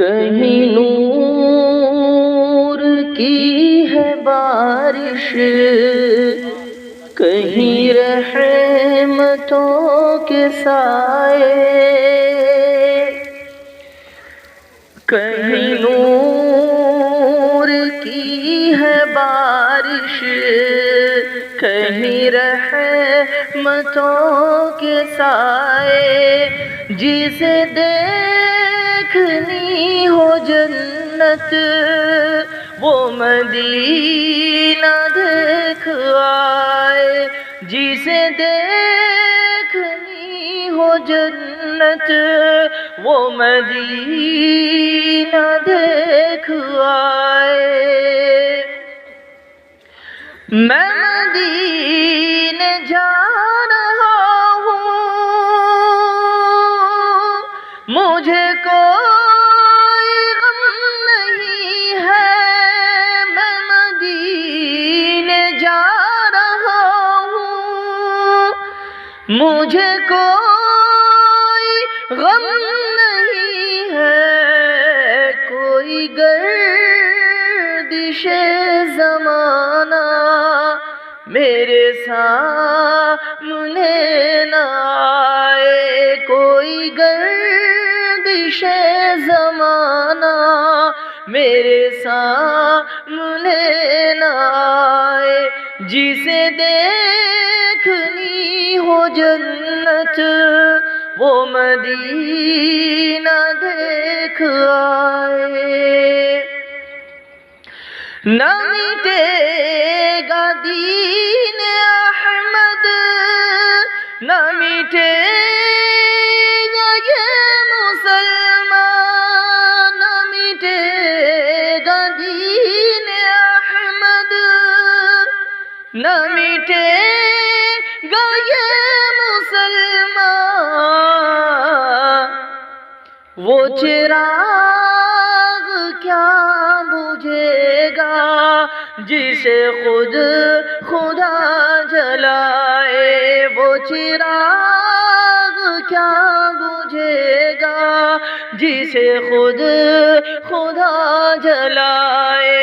کہیں نور کی ہے بارش، کہیں رحمتوں کے سائے، کہیں نور کی ہے بارش، کہیں رحمتوں کے سائے، جسے دیکھنی ہو جنت وہ مدینہ دیکھ آئے، جسے دیکھنی ہو جنت وہ مدینہ دیکھ آئے۔ میں مدینے جا رہا ہوں، مجھے کوئی غم نہیں ہے، میں مدینے جا رہا ہوں، مجھے کوئی غم نہیں ہے، کوئی گردش زمانہ میرے سامنے نہ آئے، کوئی گردش زمانہ میرے سامنے نہ آئے، جسے دیکھنی ہو جنت وہ مدینہ دیکھ آئے۔ نہ مٹے گا دین احمد، نہ مٹے گا یہ مسلمان، نہ مٹے گا دین احمد، نہ مٹے گا یہ مسلمان، وہ چراغ کیا بجھے گا جسے خود خدا جلائے، وہ چراغ کیا بجھے گا جسے خود خدا جلائے،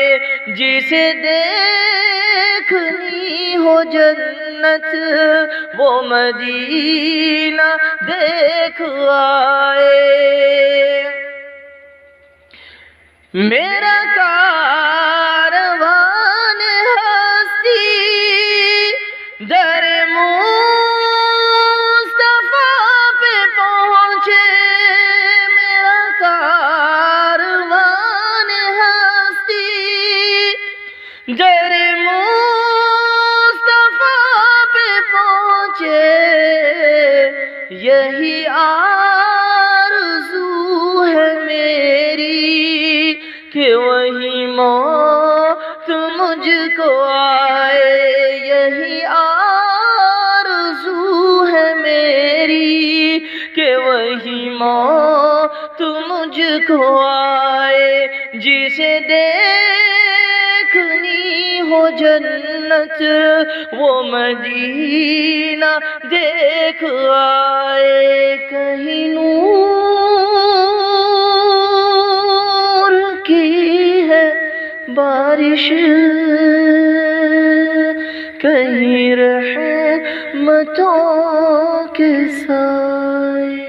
جسے دیکھنی ہو جنت وہ مدینہ دیکھ آئے۔ میرا کاروان ہستی در مصطفیٰ پہ پہنچے، میرا کاروان ہستی در مصطفیٰ پہ پہنچے، یہی آرزو ہے میری کہ وہی موت مجھ کو آئے، یہی آرزو ہے میری کہ وہی موت مجھ کو آئے، جسے دیکھنی ہو جنت وہ مدینہ دیکھ آئے۔ کہیں نور کی ہے بارش، کہیں رحمتوں کے سائے۔